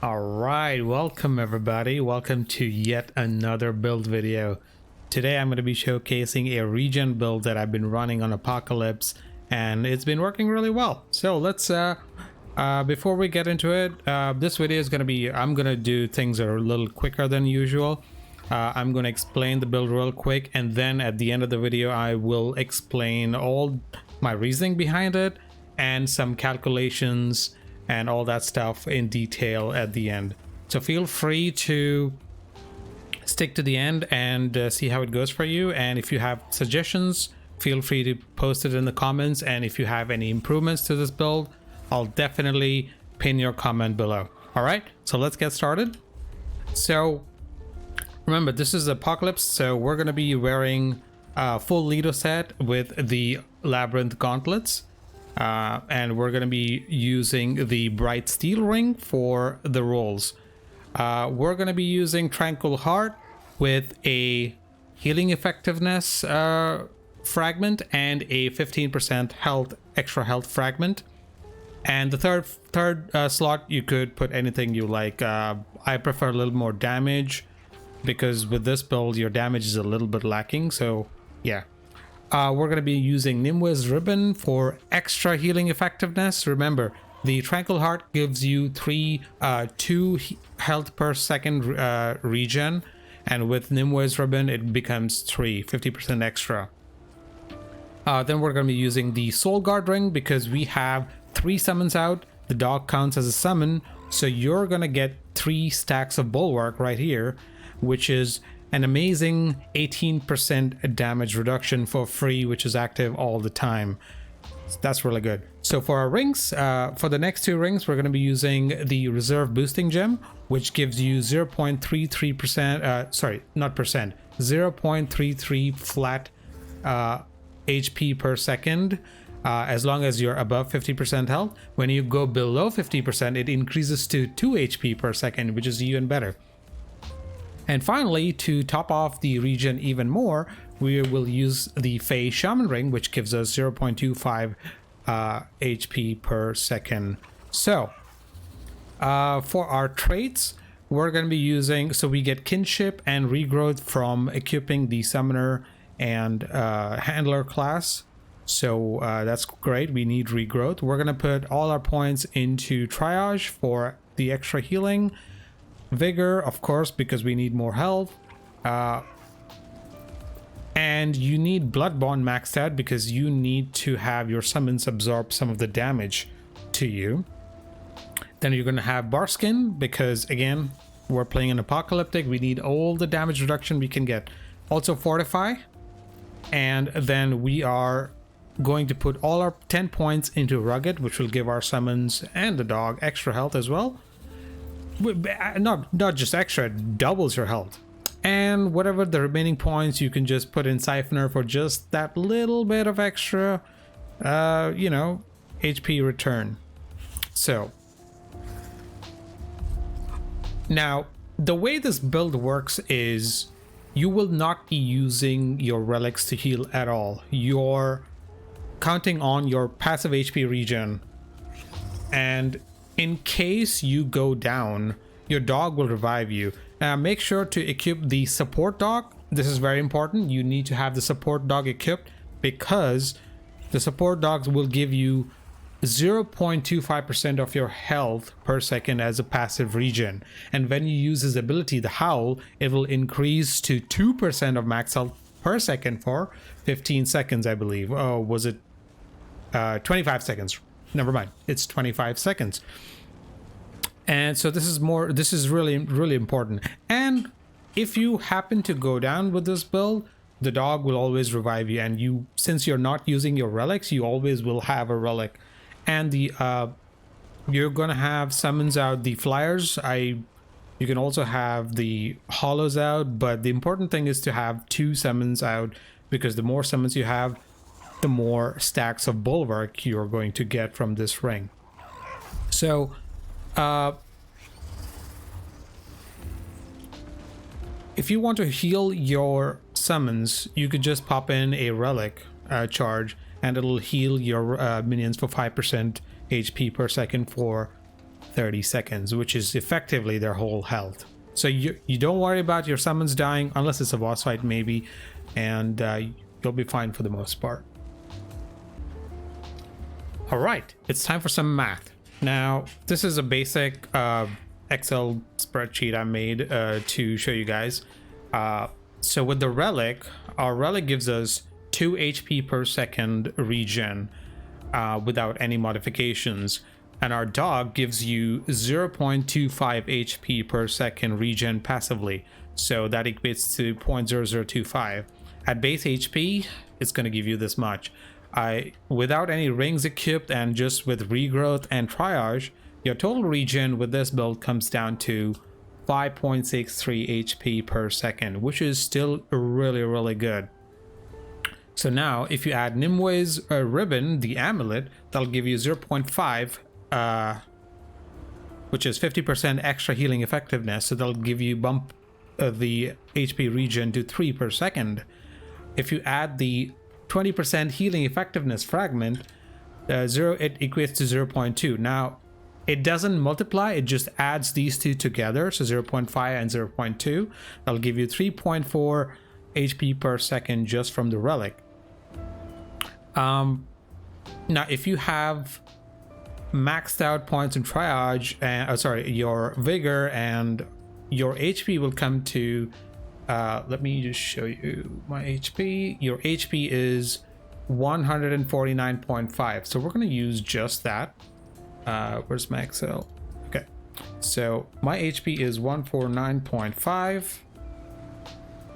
Alright, welcome everybody. Welcome to yet another build video. Today I'm going to be showcasing a regen build that I've been running on Apocalypse, and it's been working really well. So let's before we get into it, this video is going to be, I'm going to do things that are a little quicker than usual. I'm going to explain the build real quick, and then at the end of the video I will explain all my reasoning behind it and some calculations and all that stuff in detail at the end. So feel free to stick to the end and see how it goes for you. And if you have suggestions, feel free to post it in the comments. And if you have any improvements to this build, I'll definitely pin your comment below. All right, so let's get started. So remember, this is Apocalypse, so we're going to be wearing a full Lido set with the Labyrinth gauntlets. And we're going to be using the Bright Steel Ring for the rolls. We're going to be using Tranquil Heart with a healing effectiveness fragment and a 15% health, extra health fragment. And the third slot, you could put anything you like. I prefer a little more damage because with this build your damage is a little bit lacking, so yeah. We're going to be using Nimwe's Ribbon for extra healing effectiveness. Remember, the Tranquil Heart gives you 2 health per second regen, and with Nimwe's Ribbon it becomes 50% extra. Then we're going to be using the Soul Guard Ring because we have 3 summons out. The dog counts as a summon, so you're going to get 3 stacks of Bulwark right here, which is an amazing 18% damage reduction for free, which is active all the time. That's really good. So for our rings, for the next 2 rings, we're going to be using the Reserve Boosting Gem, which gives you 0.33%, sorry, not percent, 0.33 flat HP per second, as long as you're above 50% health. When you go below 50%, it increases to 2 HP per second, which is even better. And finally, to top off the regen even more, we will use the Fey Shaman Ring, which gives us 0.25 HP per second. So, for our traits, we're going to be using, so we get Kinship and Regrowth from equipping the Summoner and Handler class. So that's great, we need Regrowth. We're going to put all our points into Triage for the extra healing. Vigor, of course, because we need more health, and you need Blood Bond maxed out because you need to have your summons absorb some of the damage to you. Then you're going to have Barskin because, again, we're playing an apocalyptic, we need all the damage reduction we can get. Also Fortify, and then we are going to put all our 10 points into Rugged, which will give our summons and the dog extra health as well. Not just extra, it doubles your health. And whatever the remaining points you can just put in Siphoner for just that little bit of extra, you know, HP return. So Now, the way this build works is you will not be using your relics to heal at all. You're counting on your passive HP regen, and in case you go down, your dog will revive you. Now make sure to equip the support dog. This is very important. You need to have the support dog equipped because the support dogs will give you 0.25% of your health per second as a passive regen, and when you use his ability, the Howl, it will increase to 2% of max health per second for 15 seconds, I believe. Oh, was it 25 seconds? Never mind, it's 25 seconds. And so this is really important. And if you happen to go down with this build, the dog will always revive you, and you, since you're not using your relics, you always will have a relic. And the you're gonna have summons out the flyers. You can also have the hollows out, but the important thing is to have 2 summons out, because the more summons you have, the more stacks of bulwark you're going to get from this ring. So if you want to heal your summons, you could just pop in a relic charge, and it'll heal your minions for 5% HP per second for 30 seconds, which is effectively their whole health. So you don't worry about your summons dying, unless it's a boss fight maybe, and you'll be fine for the most part. All right, it's time for some math. Now, this is a basic Excel spreadsheet I made to show you guys. So with the relic, our relic gives us 2 HP per second regen without any modifications, and our dog gives you 0.25 HP per second regen passively, so that equates to 0.0025. At base HP, it's going to give you this much. Without any rings equipped and just with regrowth and triage, your total regen with this build comes down to 5.63 HP per second, which is still really good. So now if you add Nimwe's ribbon, the amulet, that'll give you 0.5, which is 50% extra healing effectiveness. So that'll give you bump the HP regen to 3 per second. If you add the 20% healing effectiveness fragment, it equates to 0.2. Now it doesn't multiply, it just adds these two together, so 0.5 and 0.2. That'll give you 3.4 HP per second just from the relic. Now if you have maxed out points in triage, and your vigor, and your HP will come to let me just show you my HP. Your HP is 149.5, so we're going to use just that. Where's my Excel? Okay, so my HP is 149.5.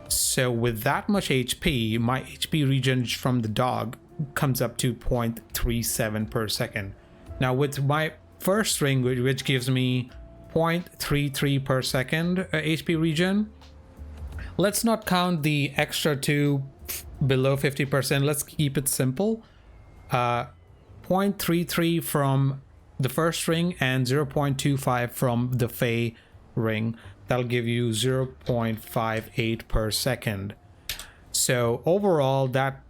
So with that much HP, my HP regen from the dog comes up to 0.37 per second. Now with my first ring, which gives me 0.33 per second HP regen, let's not count the extra 2 below 50%. Let's keep it simple. 0.33 from the first ring and 0.25 from the Fey ring. That'll give you 0.58 per second. So overall, that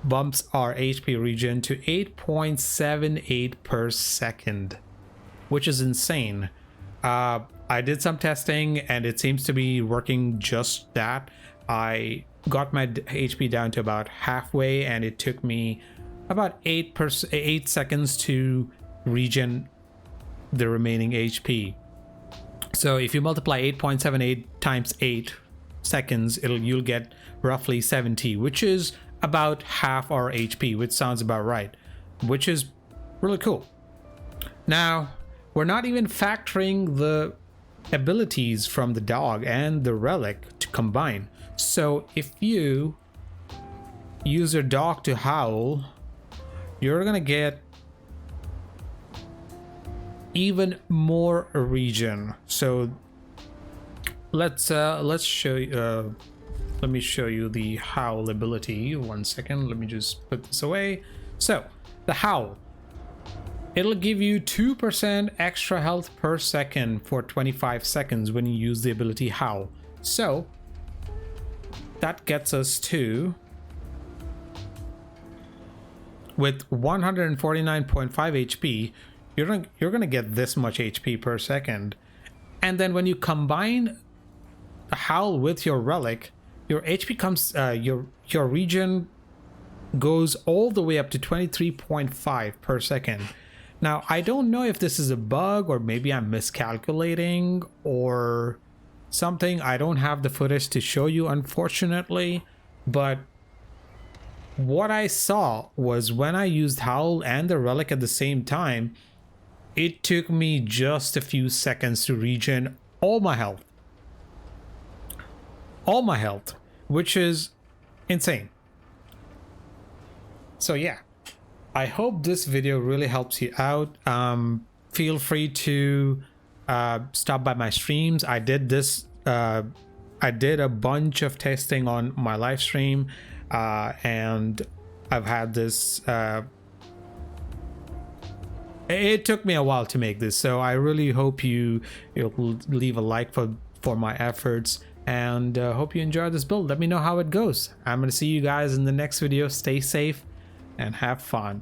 bumps our HP regen to 8.78 per second, which is insane. I did some testing and it seems to be working just that. I got my HP down to about halfway, and it took me about 8 seconds to regen the remaining HP. So if you multiply 8.78 times 8 seconds, you'll get roughly 70, which is about half our HP, which sounds about right, which is really cool. Now, we're not even factoring the abilities from the dog and the relic to combine. So if you use your dog to howl, you're gonna get even more regen. So let's show you. Let me show you the howl ability. 1 second. Let me just put this away. So the howl. It'll give you 2% extra health per second for 25 seconds when you use the ability Howl. So that gets us to, with 149.5 HP, you're gonna get this much HP per second. And then when you combine a Howl with your relic, your HP comes, your regen goes all the way up to 23.5 per second. Now, I don't know if this is a bug or maybe I'm miscalculating or something. I don't have the footage to show you, unfortunately, but what I saw was when I used Howl and the relic at the same time, it took me just a few seconds to regen all my health. All my health, which is insane. So yeah, I hope this video really helps you out. Feel free to stop by my streams. I did this, I did a bunch of testing on my live stream, and I've had this, it took me a while to make this, so I really hope you'll leave a like for my efforts, and hope you enjoy this build. Let me know how it goes. I'm gonna see you guys in the next video. Stay safe and have fun.